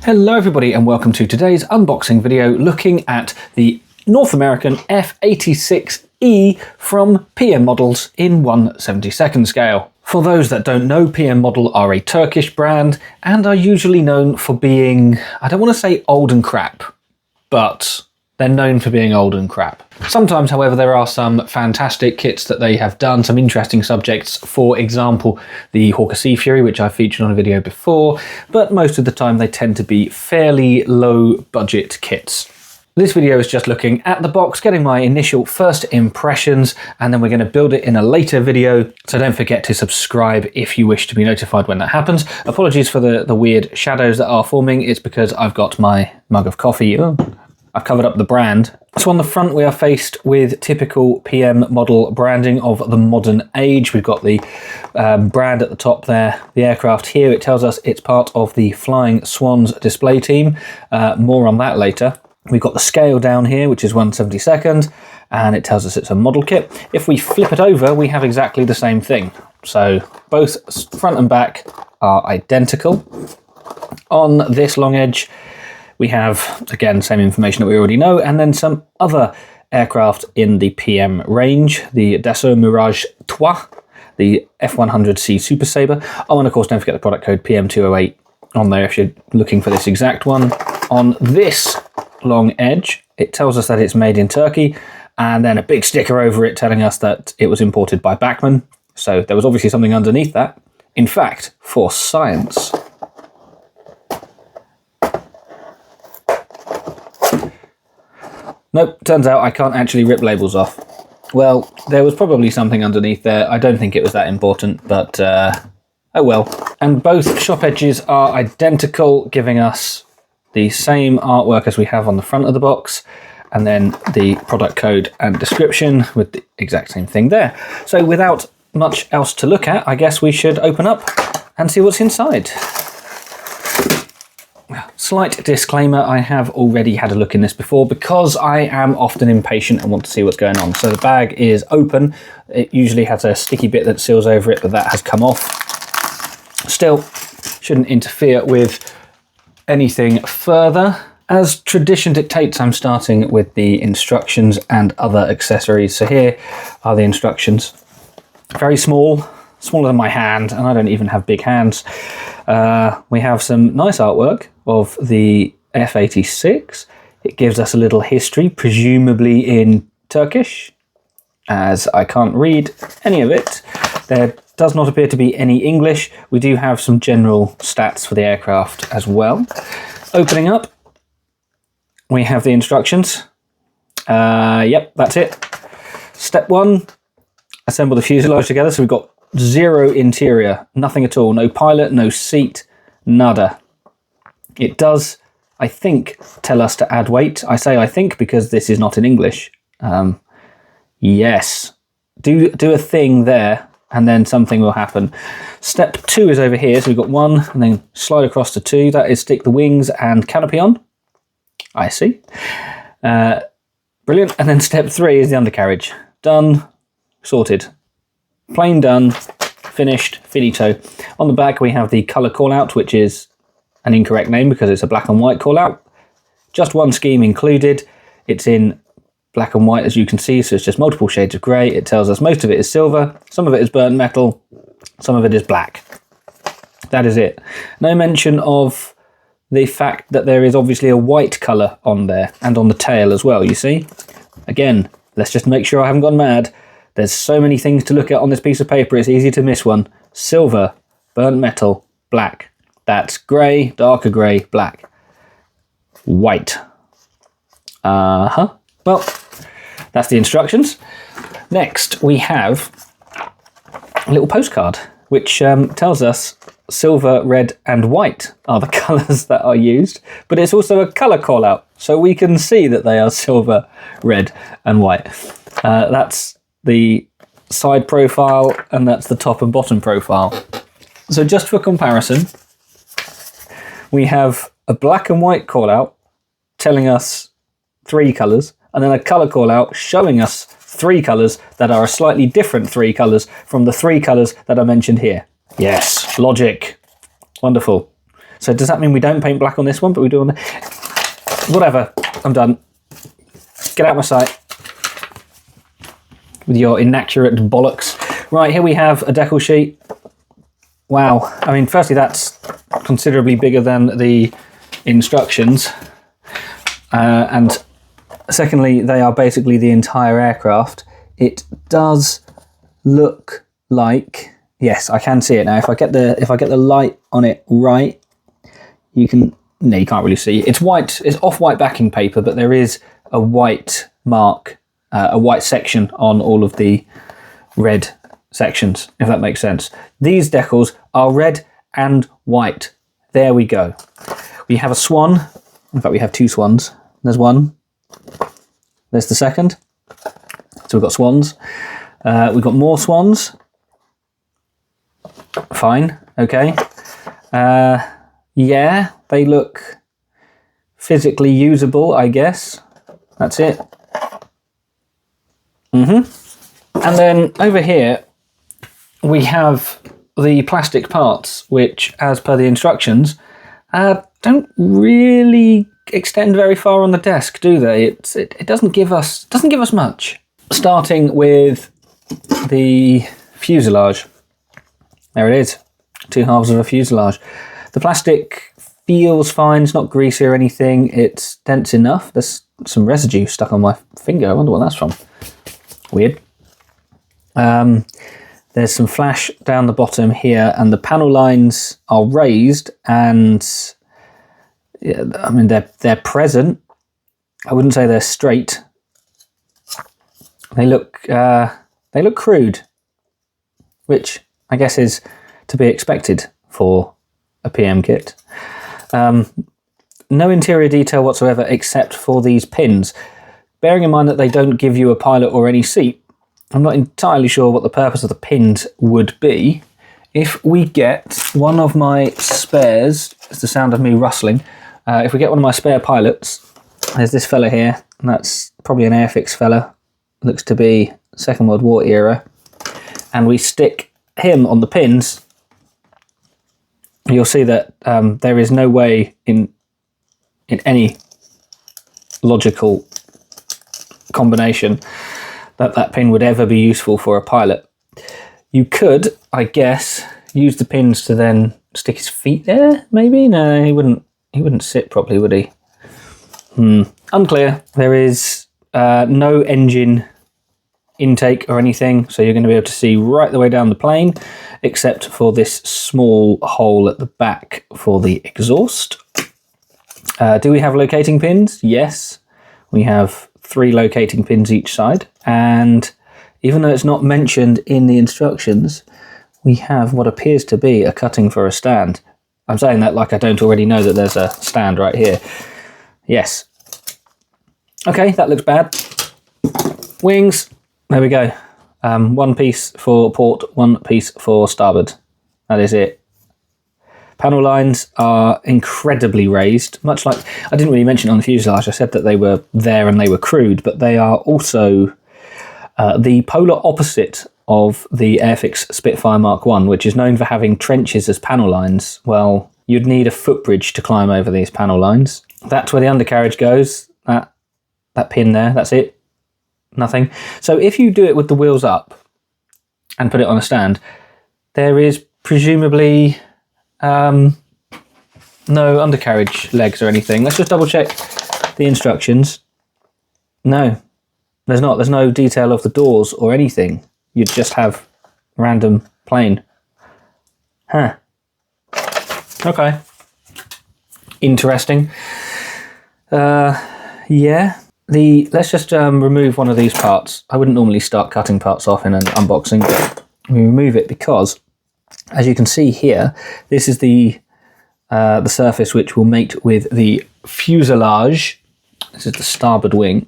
Hello everybody and welcome to today's unboxing video looking at the North American F-86E from PM Models in 1/72nd scale. For those that don't know, PM Model are a Turkish brand and are usually known for being, I don't want to say old and crap, but they're known for being old and crap. Sometimes, however, there are some fantastic kits that they have done, some interesting subjects. For example, the Hawker Sea Fury, which I've featured on a video before, but most of the time they tend to be fairly low budget kits. This video is just looking at the box, getting my initial first impressions, and then we're going to build it in a later video. So don't forget to subscribe if you wish to be notified when that happens. Apologies for the weird shadows that are forming. It's because I've got my mug of coffee. I've covered up the brand. So on the front we are faced with typical PM Model branding of the modern age. We've got the brand at the top there, the aircraft here. It tells us it's part of the Flying Swans display team. More on that later. We've got the scale down here, which is 1/72nd, and it tells us it's a model kit. If we flip it over, we have exactly the same thing. So both front and back are identical. On this long edge, we have, again, same information that we already know, and then some other aircraft in the PM range, the Dassault Mirage 3, the F-100C Super Sabre. Oh, and of course, don't forget the product code PM208 on there if you're looking for this exact one. On this long edge, it tells us that it's made in Turkey, and then a big sticker over it telling us that it was imported by Bachmann. So there was obviously something underneath that. In fact, for science. Nope, turns out I can't actually rip labels off. Well, there was probably something underneath there. I don't think it was that important, but oh well. And both shop edges are identical, giving us the same artwork as we have on the front of the box, and then the product code and description with the exact same thing there. So without much else to look at, I guess we should open up and see what's inside. Slight disclaimer, I have already had a look in this before because I am often impatient and want to see what's going on. So the bag is open. It usually has a sticky bit that seals over it, but that has come off. Still, shouldn't interfere with anything further. As tradition dictates, I'm starting with the instructions and other accessories. So here are the instructions. Very small, smaller than my hand, and I don't even have big hands. We have some nice artwork of the F-86. It gives us a little history, presumably in Turkish, as I can't read any of it. There does not appear to be any English. We do have some general stats for the aircraft as well. Opening up, we have the instructions. Yep, that's it. Step 1, assemble the fuselage together. So we've got zero interior, nothing at all, no pilot, no seat, nada. It does, I think, tell us to add weight. I say I think because this is not in English. Yes, do a thing there and then something will happen. Step 2 is over here, so we've got 1 and then slide across to 2. That is stick the wings and canopy on. I see. Brilliant. And then step 3 is the undercarriage. Done, sorted. Plain done, finished, finito. On the back we have the colour callout, which is an incorrect name because it's a black and white callout. Just one scheme included. It's in black and white, as you can see, so it's just multiple shades of grey. It tells us most of it is silver, some of it is burnt metal, some of it is black. That is it. No mention of the fact that there is obviously a white colour on there and on the tail as well, you see? Again, let's just make sure I haven't gone mad. There's so many things to look at on this piece of paper, it's easy to miss one. Silver, burnt metal, black. That's grey, darker grey, black. White. Well, that's the instructions. Next, we have a little postcard, which tells us silver, red, and white are the colours that are used, but it's also a colour call-out, so we can see that they are silver, red, and white. That's the side profile, and that's the top and bottom profile. So just for comparison, we have a black and white call-out telling us 3 colours, and then a colour call-out showing us 3 colours that are a slightly different 3 colours from the 3 colours that are mentioned here. Yes, logic. Wonderful. So does that mean we don't paint black on this one, but we do on the... Whatever, I'm done. Get out of my sight with your inaccurate bollocks. Right, here we have a decal sheet. Wow, I mean, firstly, that's considerably bigger than the instructions. And secondly, they are basically the entire aircraft. It does look like, yes, I can see it now. If I get the light on it right, you can, no, you can't really see. It's white, it's off-white backing paper, but there is a white mark, a white section on all of the red sections, if that makes sense. These decals are red and white. There we go. We have a swan. In fact, we have two swans. There's one. There's the second. So we've got swans. We've got more swans. Fine. Okay. Yeah, they look physically usable, I guess. That's it. And then over here, we have the plastic parts, which, as per the instructions, don't really extend very far on the desk, do they? It doesn't give us much. Starting with the fuselage. There it is. Two halves of a fuselage. The plastic feels fine. It's not greasy or anything. It's dense enough. There's some residue stuck on my finger. I wonder what that's from. Weird. There's some flash down the bottom here, and the panel lines are raised, and yeah, I mean they're present. I wouldn't say they're straight. They look crude, which I guess is to be expected for a PM kit. No interior detail whatsoever except for these pins. Bearing in mind that they don't give you a pilot or any seat, I'm not entirely sure what the purpose of the pins would be. If we get one of my spares, it's the sound of me rustling, if we get one of my spare pilots, there's this fella here, and that's probably an Airfix fella, looks to be Second World War era, and we stick him on the pins, you'll see that there is no way in any logical combination that pin would ever be useful for a pilot. You could, I guess, use the pins to then stick his feet there, maybe? No, he wouldn't sit properly, would he? Unclear. There is no engine intake or anything, so you're going to be able to see right the way down the plane, except for this small hole at the back for the exhaust. Do we have locating pins? Yes. We have 3 locating pins each side, and even though it's not mentioned in the instructions, we have what appears to be a cutting for a stand. I'm saying that like I don't already know that there's a stand right here. Yes. Okay, that looks bad. Wings. There we go. 1 piece for port, 1 piece for starboard. That is it. Panel lines are incredibly raised, much like, I didn't really mention on the fuselage, I said that they were there and they were crude, but they are also the polar opposite of the Airfix Spitfire Mark I, which is known for having trenches as panel lines. Well, you'd need a footbridge to climb over these panel lines. That's where the undercarriage goes, that pin there, that's it, nothing. So if you do it with the wheels up and put it on a stand, there is presumably no undercarriage legs or anything. Let's just double check the instructions. No, there's not. There's no detail of the doors or anything. You'd just have random plane. Huh. Okay. Interesting. Yeah. Let's just remove one of these parts. I wouldn't normally start cutting parts off in an unboxing, but we remove it because, as you can see here, this is the surface which will mate with the fuselage. This is the starboard wing,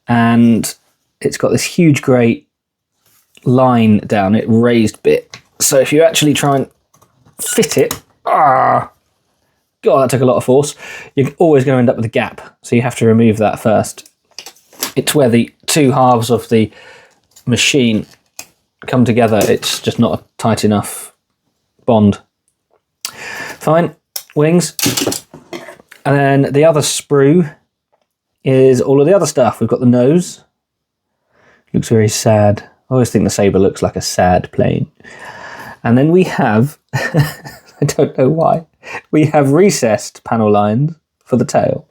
and it's got this huge grey line down it, raised bit. So if you actually try and fit it, God, that took a lot of force. You're always going to end up with a gap, so you have to remove that first. It's where the 2 halves of the machine come together. It's just not a tight enough bond. Fine. wings. And then the other sprue is all of the other stuff. We've got the nose. Looks very sad. I always think the Sabre looks like a sad plane. And then we have, I don't know why, we have recessed panel lines for the tail.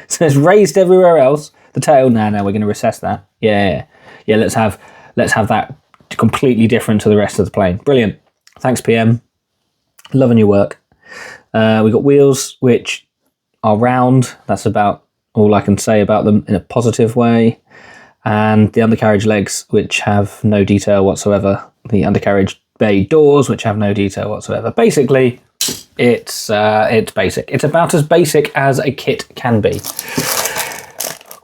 So it's raised everywhere else. The tail, now we're going to recess that. Yeah. Let's have that completely different to the rest of the plane. Brilliant. Thanks, PM. Loving your work. We've got wheels which are round. That's about all I can say about them in a positive way. And the undercarriage legs, which have no detail whatsoever. The undercarriage bay doors, which have no detail whatsoever. Basically, it's basic. It's about as basic as a kit can be.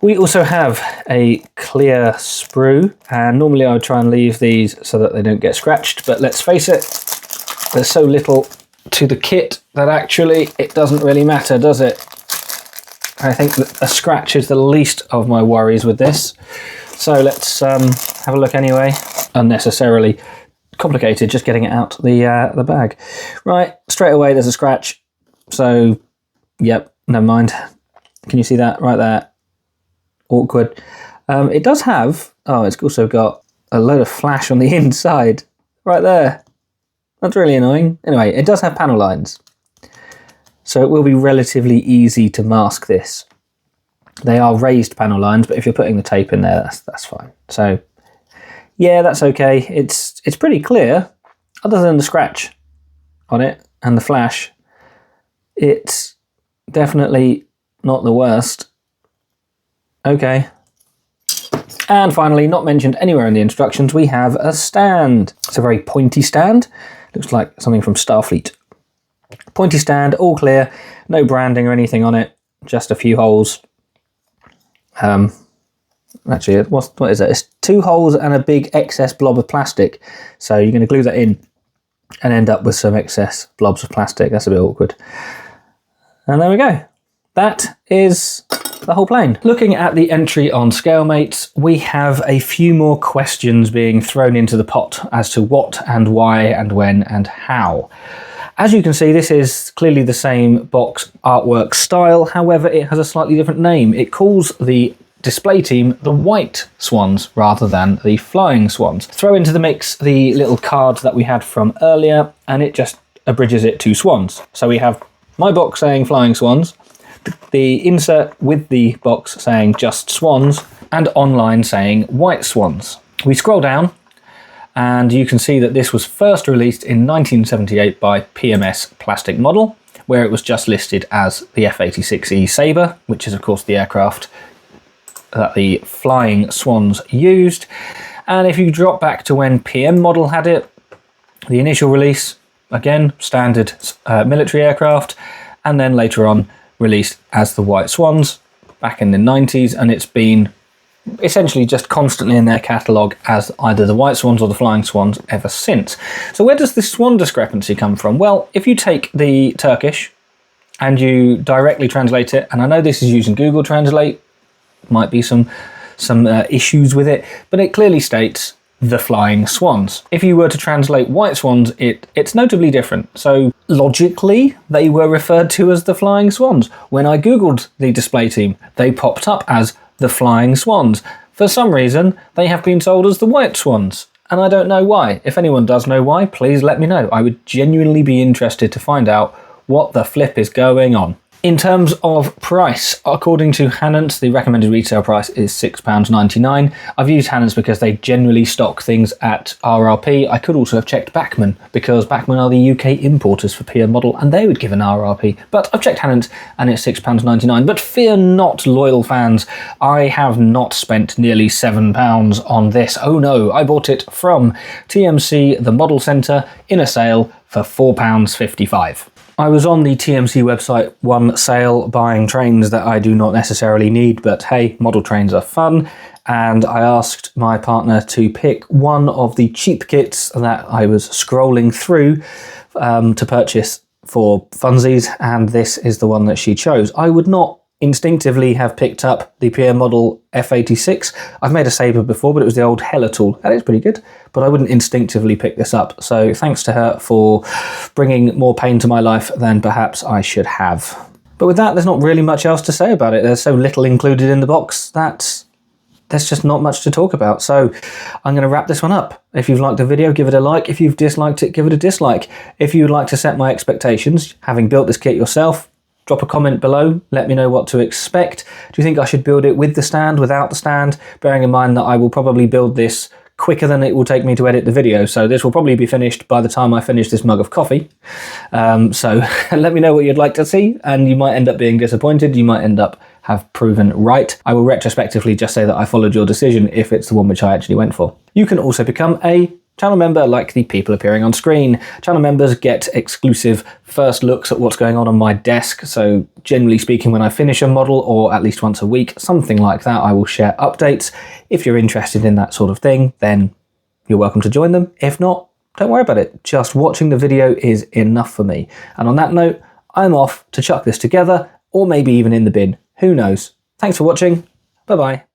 We also have a clear sprue, and normally I would try and leave these so that they don't get scratched, but let's face it, there's so little to the kit that actually it doesn't really matter, does it? I think that a scratch is the least of my worries with this. So let's have a look anyway. Unnecessarily complicated just getting it out the bag. Right, straight away there's a scratch. So, yep, never mind. Can you see that right there? Awkward. It does have, it's also got a load of flash on the inside. Right there. That's really annoying. Anyway, it does have panel lines. So it will be relatively easy to mask this. They are raised panel lines, but if you're putting the tape in there, that's fine. So yeah, that's okay. It's pretty clear, other than the scratch on it and the flash. It's definitely not the worst. Okay. And finally, not mentioned anywhere in the instructions, we have a stand. It's a very pointy stand. Looks like something from Starfleet. Pointy stand, all clear, no branding or anything on it, just a few holes. Actually, what is it? It's 2 holes and a big excess blob of plastic. So you're going to glue that in and end up with some excess blobs of plastic. That's a bit awkward. And there we go. That is the whole plane. Looking at the entry on ScaleMates, we have a few more questions being thrown into the pot as to what and why and when and how. As you can see, this is clearly the same box artwork style, however it has a slightly different name. It calls the display team the White Swans rather than the Flying Swans. Throw into the mix the little card that we had from earlier and it just abridges it to Swans. So we have my box saying Flying Swans, the insert with the box saying just Swans, and online saying White Swans. We scroll down and you can see that this was first released in 1978 by PMS Plastic Model, where it was just listed as the F-86E Sabre, which is of course the aircraft that the Flying Swans used. And if you drop back to when PM Model had it, the initial release, again, standard military aircraft, and then later on released as the White Swans back in the 90s, and it's been essentially just constantly in their catalogue as either the White Swans or the Flying Swans ever since. So where does this swan discrepancy come from? Well, if you take the Turkish and you directly translate it, and I know this is using Google Translate, might be some issues with it, but it clearly states the Flying Swans. If you were to translate White Swans, it's notably different. So logically, they were referred to as the Flying Swans. When I Googled the display team, they popped up as the Flying Swans. For some reason, they have been sold as the White Swans, and I don't know why. If anyone does know why, please let me know. I would genuinely be interested to find out what the flip is going on. In terms of price, according to Hannants, the recommended retail price is £6.99. I've used Hannants because they generally stock things at RRP. I could also have checked Bachmann, because Bachmann are the UK importers for PM Model, and they would give an RRP. But I've checked Hannants, and it's £6.99. But fear not, loyal fans, I have not spent nearly £7 on this. Oh no, I bought it from TMC, the Model Centre, in a sale for £4.55. I was on the TMC website one sale buying trains that I do not necessarily need, but hey, model trains are fun, and I asked my partner to pick one of the cheap kits that I was scrolling through to purchase for funsies, and this is the one that she chose. I would not instinctively have picked up the PM model F-86. I've made a Sabre before, but it was the old Hella tool. That is pretty good, but I wouldn't instinctively pick this up. So thanks to her for bringing more pain to my life than perhaps I should have. But with that, there's not really much else to say about it. There's so little included in the box that there's just not much to talk about. So I'm going to wrap this one up. If you've liked the video, give it a like. If you've disliked it, give it a dislike. If you would like to set my expectations, having built this kit yourself, drop a comment below, let me know what to expect. Do you think I should build it with the stand, without the stand? Bearing in mind that I will probably build this quicker than it will take me to edit the video, so this will probably be finished by the time I finish this mug of coffee. So let me know what you'd like to see, and you might end up being disappointed, you might end up have proven right. I will retrospectively just say that I followed your decision if it's the one which I actually went for. You can also become a channel member like the people appearing on screen. Channel members get exclusive first looks at what's going on my desk, so generally speaking when I finish a model, or at least once a week, something like that, I will share updates. If you're interested in that sort of thing, then you're welcome to join them. If not, don't worry about it. Just watching the video is enough for me. And on that note, I'm off to chuck this together, or maybe even in the bin. Who knows? Thanks for watching. Bye-bye.